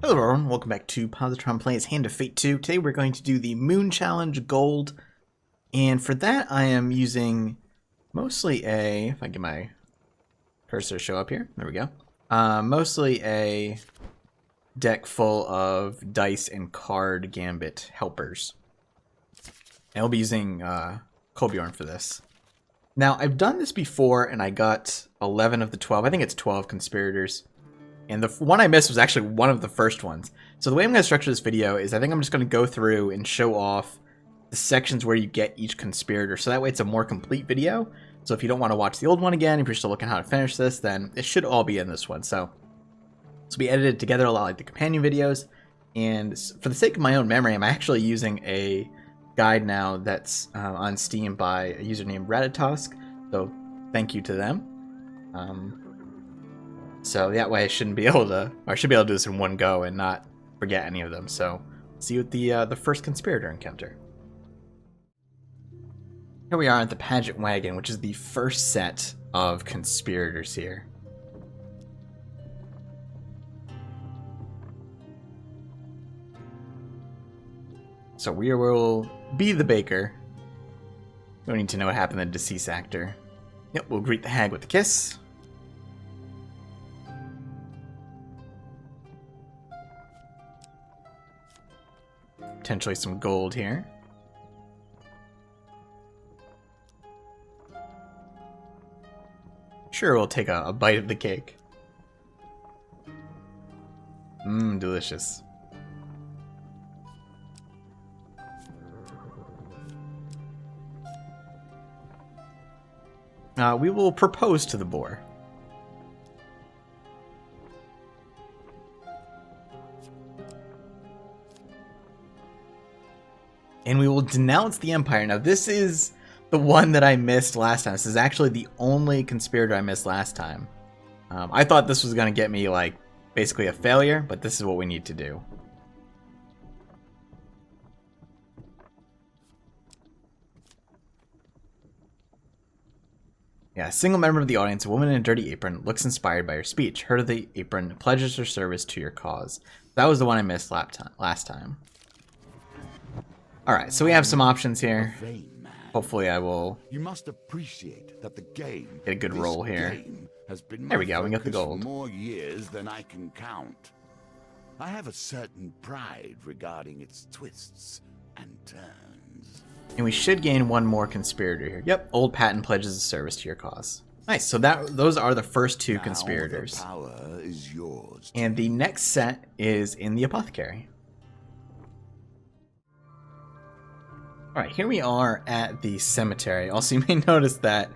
Hello everyone, welcome back to Positron Plays Hand of Fate 2. Today we're going to do the Moon Challenge Gold, and for that I am using mostly if I get my cursor to show up here, there we go. Mostly a deck full of dice and card gambit helpers. And I'll be using Kolbjorn for this. Now I've done this before and I got 11 of the 12, I think it's 12 conspirators. And the one I missed was actually one of the first ones. So the way I'm going to structure this video is I think I'm just going to go through and show off the sections where you get each conspirator. So that way it's a more complete video. So if you don't want to watch the old one again, if you're still looking how to finish this, then it should all be in this one. So this will be edited together a lot like the companion videos. And for the sake of my own memory, I'm actually using a guide now that's on Steam by a user named Ratatosk. So thank you to them. So that way I shouldn't be able to, or I should be able to do this in one go and not forget any of them. So see you at the first conspirator encounter. Here we are at the pageant wagon, which is the first set of conspirators here. So we will be the baker. Don't need to know what happened to the deceased actor. Yep, we'll greet the hag with a kiss. Potentially some gold here. Sure, we'll take a bite of the cake. Mmm, delicious. We will propose to the boar. And we will denounce the Empire. Now, this is the one that I missed last time. This is actually the only conspirator I missed last time. I thought this was going to get me, like, basically a failure, but this is what we need to do. Yeah, a single member of the audience, a woman in a dirty apron, looks inspired by your speech. Her of the apron pledges her service to your cause. That was the one I missed last time. Alright, so we have some options here. Hopefully I will you must appreciate that the game get a good roll here. Has been There we go, we got the for gold. more years than I can count. I have a certain pride regarding its twists and turns. And we should gain one more conspirator here. Yep, old patent pledges a service to your cause. Nice, so those are the first two conspirators. The power is yours. And the next set is in the apothecary. Alright, here we are at the cemetery. Also, you may notice that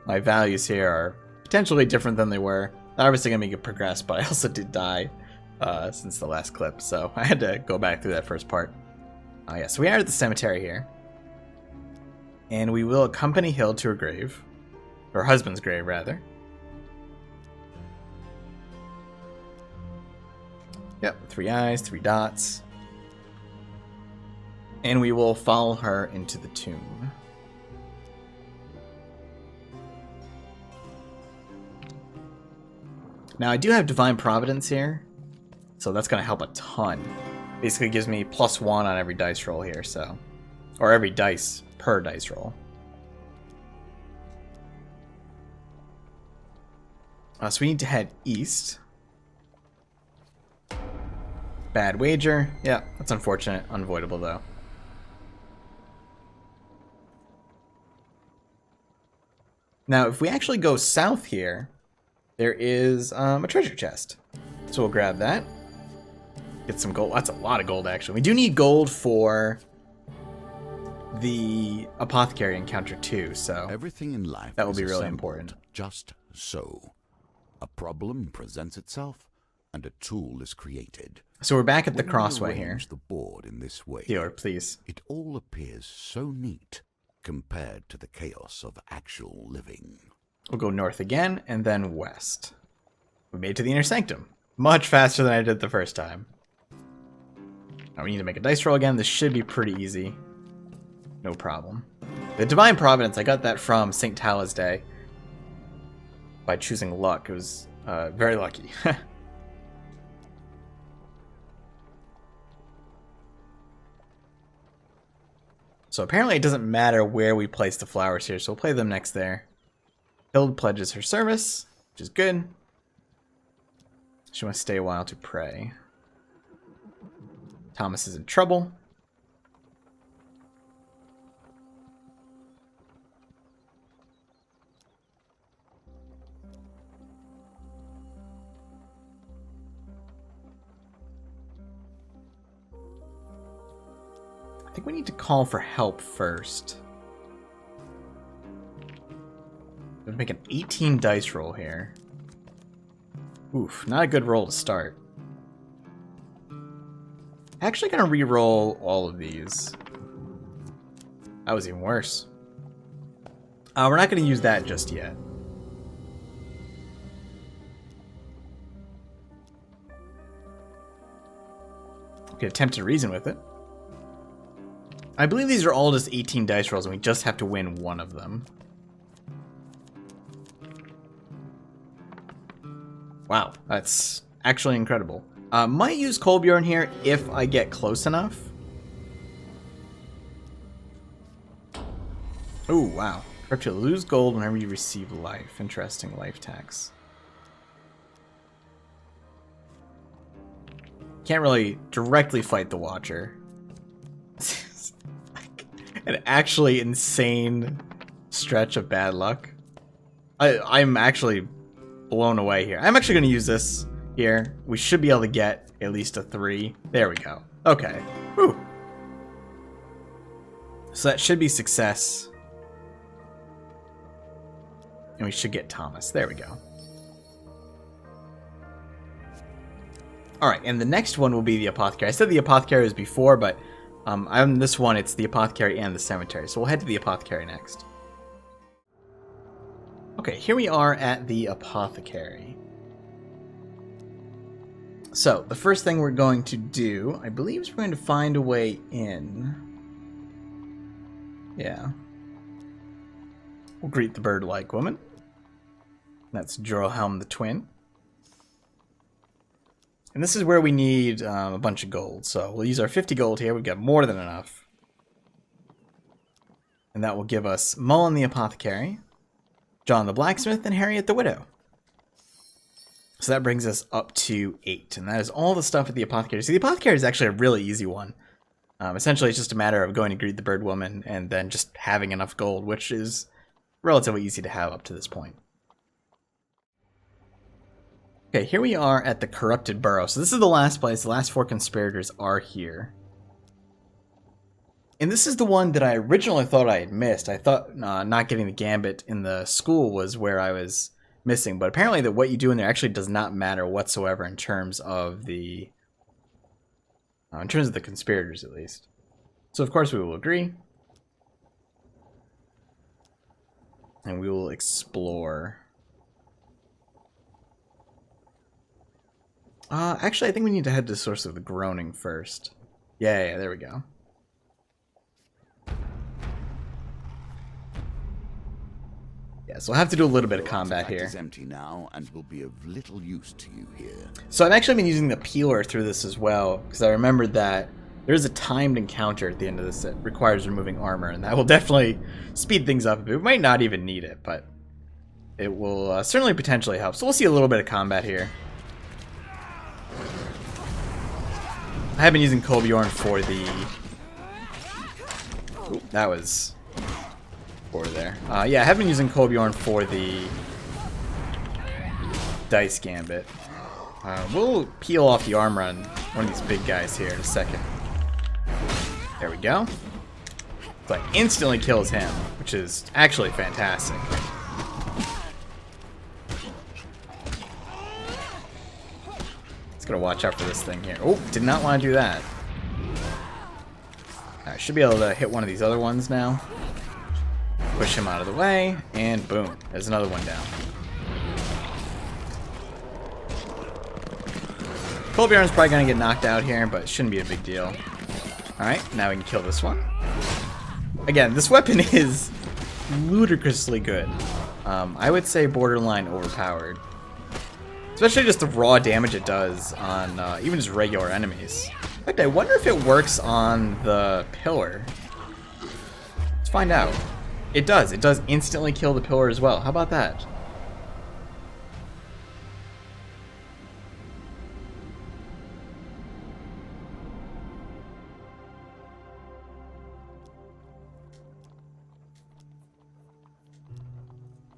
my values here are potentially different than they were. They're obviously going to make it progress, but I also did die since the last clip, so I had to go back through that first part. Yeah, so we are at the cemetery here. And we will accompany Hill to her grave. Her husband's grave, rather. Yep, 3 eyes, 3 dots. And we will follow her into the tomb. Now I do have Divine Providence here, so that's going to help a ton. Basically gives me +1 on every dice roll here, so... Or every dice per dice roll. So we need to head east. Bad wager. Yeah, that's unfortunate. Unavoidable, though. Now, if we actually go south here, there is a treasure chest. So we'll grab that. Get some gold. That's a lot of gold, actually. We do need gold for the apothecary encounter, too. So everything in life that will be really important. Just so. A problem presents itself, and a tool is created. So we're back at the crossway here. The board in this way, Healer, please. It all appears so neat compared to the chaos of actual living. We'll go north again, and then west. We made it to the inner sanctum. Much faster than I did the first time. Now we need to make a dice roll again. This should be pretty easy. No problem. The Divine Providence, I got that from St. Tala's Day. By choosing luck. It was very lucky. So apparently it doesn't matter where we place the flowers here, so we'll play them next there. Hild pledges her service, which is good. She wants to stay a while to pray. Thomas is in trouble. I think we need to call for help first. We'll make an 18 dice roll here. Oof, not a good roll to start. Actually gonna re-roll all of these. That was even worse. We're not gonna use that just yet. We could attempt to reason with it. I believe these are all just 18 dice rolls and we just have to win one of them. Wow, that's actually incredible. Might use Kolbjorn here if I get close enough. Ooh, wow. Corrupt, you lose gold whenever you receive life. Interesting, life tax. Can't really directly fight the Watcher. An actually insane stretch of bad luck. I'm actually blown away here. I'm actually going to use this here. We should be able to get at least a 3. There we go. Okay. Whew. So that should be success. And we should get Thomas. There we go. Alright, and the next one will be the apothecary. I said the apothecary was before, but on this one, it's the apothecary and the cemetery. So we'll head to the apothecary next. Okay, here we are at the apothecary. So, the first thing we're going to do, I believe, is we're going to find a way in. Yeah. We'll greet the bird-like woman. That's Jorhelm the Twin. And this is where we need a bunch of gold. So we'll use our 50 gold here. We've got more than enough. And that will give us Mullen the Apothecary, John the Blacksmith, and Harriet the Widow. So that brings us up to 8. And that is all the stuff at the Apothecary. So the Apothecary is actually a really easy one. Essentially, it's just a matter of going to greet the bird woman and then just having enough gold, which is relatively easy to have up to this point. Okay, here we are at the Corrupted Burrow. So this is the last place. The last 4 conspirators are here. And this is the one that I originally thought I had missed. I thought not getting the gambit in the school was where I was missing. But apparently that what you do in there actually does not matter whatsoever in terms of the conspirators, at least. So of course we will agree. And we will explore. Actually, I think we need to head to the source of the groaning first. Yeah, there we go. Yeah, so we'll have to do a little bit of combat here. Is empty now and will be of little use to you here. So I've actually been using the peeler through this as well, because I remembered that there's a timed encounter at the end of this that requires removing armor, and that will definitely speed things up a bit. We might not even need it, but it will certainly potentially help. So we'll see a little bit of combat here. I have been using Kolbjorn for the... Ooh, that was... over there. Yeah, I have been using Kolbjorn for the dice gambit. We'll peel off the armor on one of these big guys here in a second. There we go. So it instantly kills him, which is actually fantastic. Just gotta watch out for this thing here. Oh, did not want to do that. I should be able to hit one of these other ones now. Push him out of the way, and boom, there's another one down. Kolbjorn's probably gonna get knocked out here, but it shouldn't be a big deal. Alright, now we can kill this one. Again, this weapon is ludicrously good. I would say borderline overpowered. Especially just the raw damage it does on even just regular enemies. In fact, I wonder if it works on the pillar. find out. It does. It does instantly kill the pillar as well. How about that?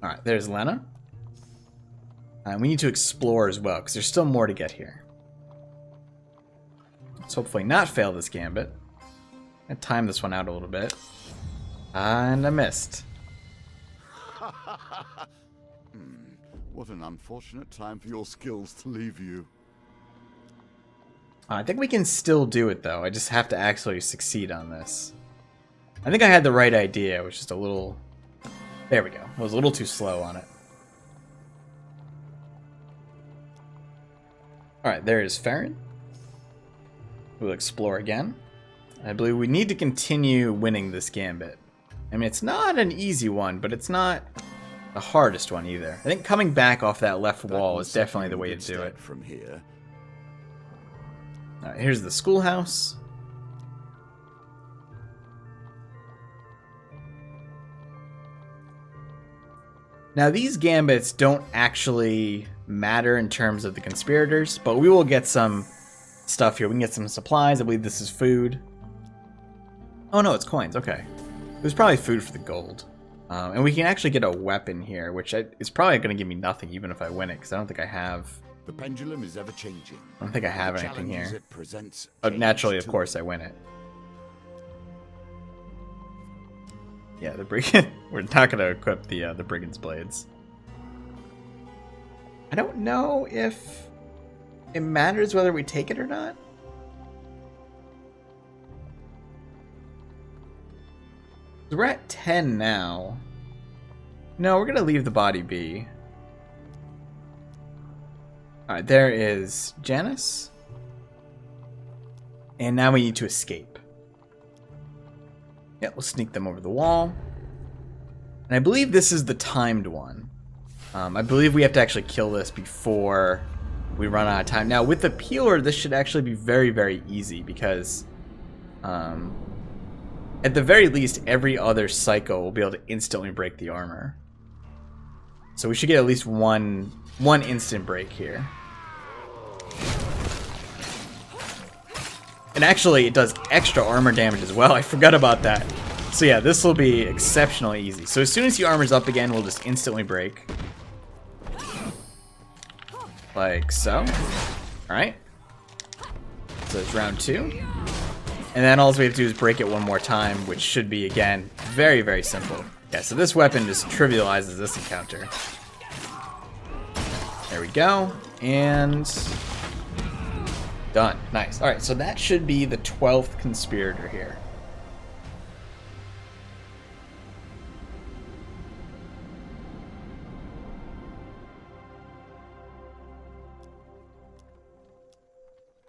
Alright, there's Lenna. And we need to explore as well, because there's still more to get here. Let's hopefully not fail this gambit. I time this one out a little bit. And I missed. What an unfortunate time for your skills to leave you. I think we can still do it, though. I just have to actually succeed on this. I think I had the right idea. It was just a little... There we go. I was a little too slow on it. Alright, there is Farron. We'll explore again. I believe we need to continue winning this gambit. I mean, it's not an easy one, but it's not the hardest one either. I think coming back off that left wall is definitely the way to do it. From here. Alright, here's the schoolhouse. Now, these gambits don't actually matter in terms of the conspirators, but we will get some stuff here. We can get some supplies. I believe this is food. Oh no, it's coins. Okay. It was probably food for the gold. And we can actually get a weapon here, which is probably going to give me nothing even if I win it, because I don't think I have... The pendulum is ever changing. I don't think I have anything here. It presents Naturally, of course, I win it. Yeah, the brigand. We're not going to equip the brigand's blades. I don't know if it matters whether we take it or not. We're at 10 now. No, we're going to leave the body be. Alright, there is Janice. And now we need to escape. Yeah, we'll sneak them over the wall. And I believe this is the timed one. I believe we have to actually kill this before we run out of time. Now, with the peeler, this should actually be very, very easy because... at the very least, every other psycho will be able to instantly break the armor. So we should get at least one instant break here. And actually, it does extra armor damage as well. I forgot about that. So yeah, this will be exceptionally easy. So as soon as the armor's up again, we'll just instantly break. Like so. Alright. So it's round 2. And then all we have to do is break it one more time, which should be, again, very, very simple. Yeah, so this weapon just trivializes this encounter. There we go. And... done. Nice. Alright, so that should be the 12th conspirator here.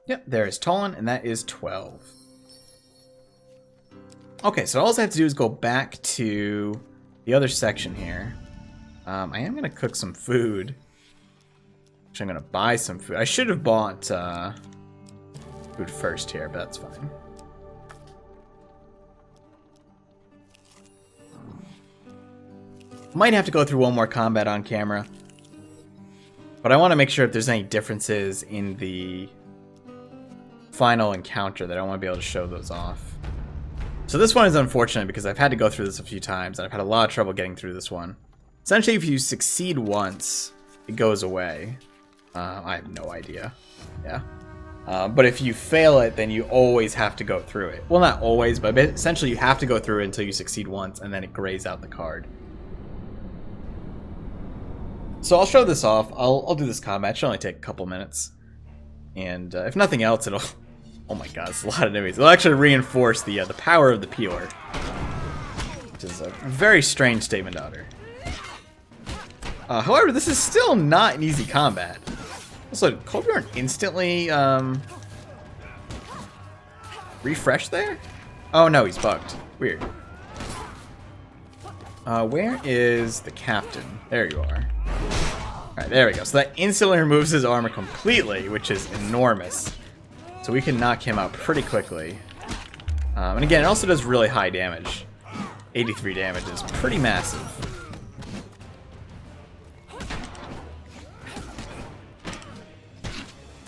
Yep, there is Tolan, and that is 12. Okay, so all I have to do is go back to the other section here. I am going to cook some food. Actually, I'm going to buy some food. I should have bought food first here, but that's fine. Might have to go through one more combat on camera. But I want to make sure if there's any differences in the final encounter that I want to be able to show those off. So this one is unfortunate because I've had to go through this a few times and I've had a lot of trouble getting through this one. Essentially, if you succeed once, it goes away. I have no idea. Yeah. But if you fail it, then you always have to go through it. Well, not always, but essentially you have to go through it until you succeed once and then it grays out the card. So I'll show this off. I'll do this combat. It should only take a couple minutes. And if nothing else, it'll... Oh my god, it's a lot of enemies. It'll actually reinforce the power of the peeler. Which is a very strange statement to utter. However, this is still not an easy combat. Also, did Colbjorn instantly refresh there? Oh no, he's bugged. Weird. Where is the captain? There you are. Alright, there we go. So that instantly removes his armor completely, which is enormous. So we can knock him out pretty quickly. And again, it also does really high damage. 83 damage is pretty massive.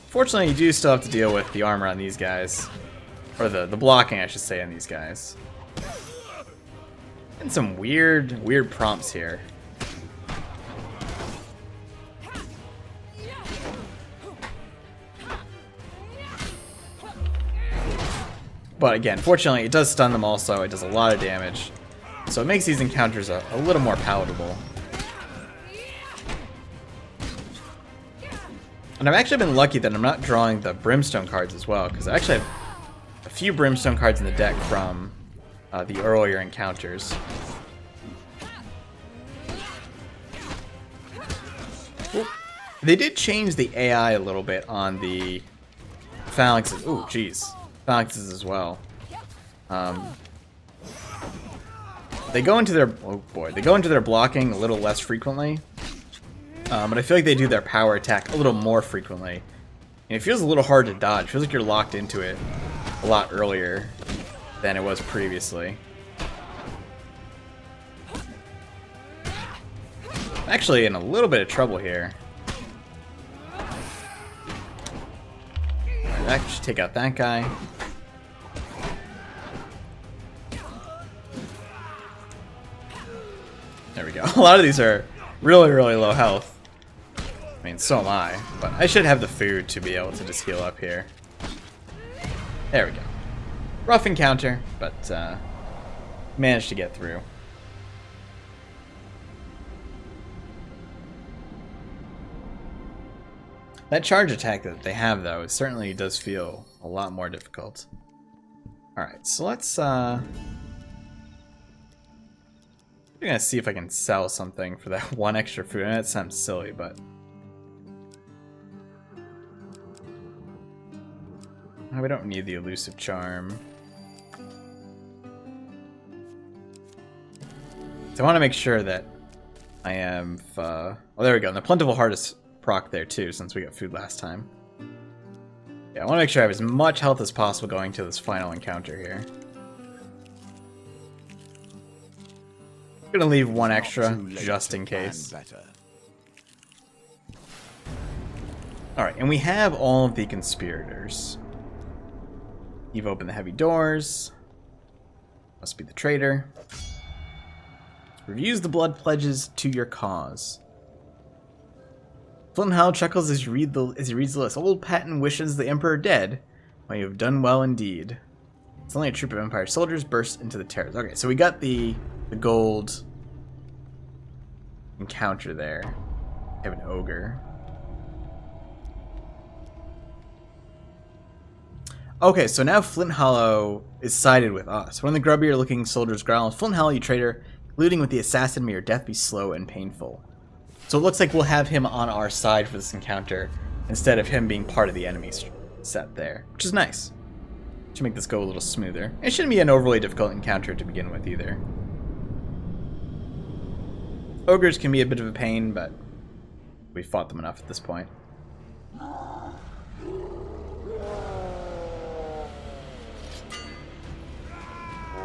Fortunately, you do still have to deal with the armor on these guys. Or the blocking, I should say, on these guys. And some weird prompts here. But again, fortunately, it does stun them also. It does a lot of damage. So it makes these encounters a little more palatable. And I've actually been lucky that I'm not drawing the Brimstone cards as well, because I actually have a few Brimstone cards in the deck from the earlier encounters. Ooh. They did change the AI a little bit on the phalanxes. Ooh, jeez. Phalanxes as well. They go into their they go into their blocking a little less frequently, but I feel like they do their power attack a little more frequently. And it feels a little hard to dodge. It feels like you're locked into it a lot earlier than it was previously. I'm actually in a little bit of trouble here. I should take out that guy. There we go. A lot of these are really low health. I mean, so am I. But I should have the food to be able to just heal up here. There we go. Rough encounter, but managed to get through. That charge attack that they have, though, it certainly does feel a lot more difficult. Alright, so let's I'm gonna see if I can sell something for that one extra food. I know that sounds silly, but oh, we don't need the elusive charm. So I want to make sure that I am. Oh, there we go. And the plentiful heart is proc there too, since we got food last time. Yeah, I want to make sure I have as much health as possible going to this final encounter here. I'm gonna leave one extra just in case. Alright, and we have all of the conspirators. You've opened the heavy doors. Must be the traitor. Reviews the blood pledges to your cause. Flint Howl chuckles as he reads the list. Old Patton wishes the Emperor dead. Well, you have done well indeed. It's only a troop of Empire soldiers burst into the terrace. Okay, so we got the gold encounter there. We have an ogre. Okay, so now Flint Hollow is sided with us. One of the grubbier looking soldiers growls, Flint Hollow, you traitor, colluding with the assassin, may your death be slow and painful. So it looks like we'll have him on our side for this encounter, instead of him being part of the enemy set there, which is nice. Should make this go a little smoother. It shouldn't be an overly difficult encounter to begin with either. Ogres can be a bit of a pain, but we fought them enough at this point.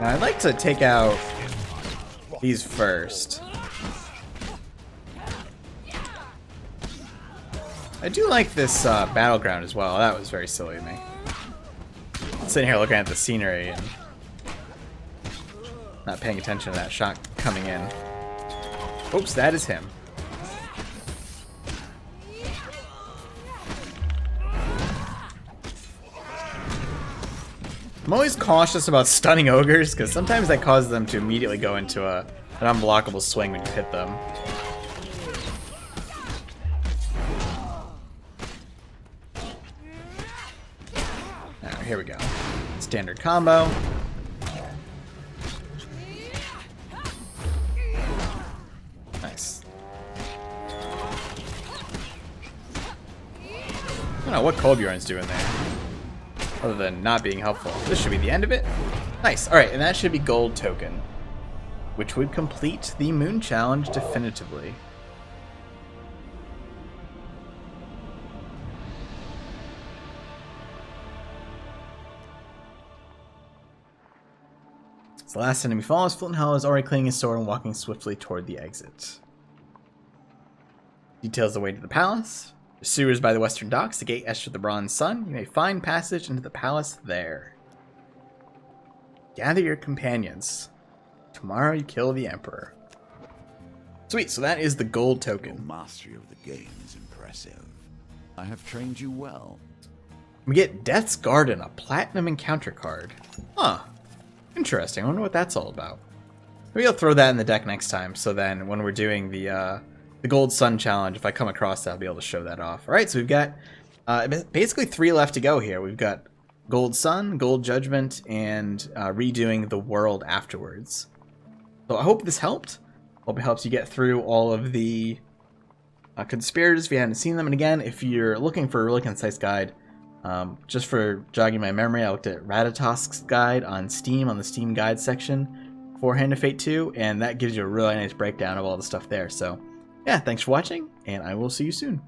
Now I'd like to take out these first. I do like this battleground as well. That was very silly of me. Sitting here looking at the scenery and not paying attention to that shot coming in. Oops, that is him. I'm always cautious about stunning ogres, because sometimes that causes them to immediately go into an unblockable swing when you hit them. Now, here we go. Standard combo. Nice. I don't know what Colbjorn's doing there, other than not being helpful. This should be the end of it. Nice. Alright, and that should be gold token, which would complete the moon challenge definitively. As the last enemy falls, Flint Hollow is already cleaning his sword and walking swiftly toward the exit. Details the way to the palace. The sewers by the western docks, the gate etched with the bronze sun. You may find passage into the palace there. Gather your companions. Tomorrow you kill the Emperor. Sweet, so that is the gold Your token. mastery of the game is impressive. I have trained you well. We get Death's Garden, a platinum encounter card. Huh. Interesting. I wonder what that's all about. Maybe I'll throw that in the deck next time, so then when we're doing the Gold Sun Challenge, if I come across that, I'll be able to show that off. Alright, so we've got basically 3 left to go here. We've got Gold Sun, Gold Judgment, and redoing the world afterwards. So I hope this helped. Hope it helps you get through all of the conspirators if you haven't seen them. And again, if you're looking for a really concise guide, just for jogging my memory, I looked at Ratatosk's guide on Steam, on the Steam guide section for Hand of Fate 2, and that gives you a really nice breakdown of all the stuff there. So yeah, thanks for watching, and I will see you soon.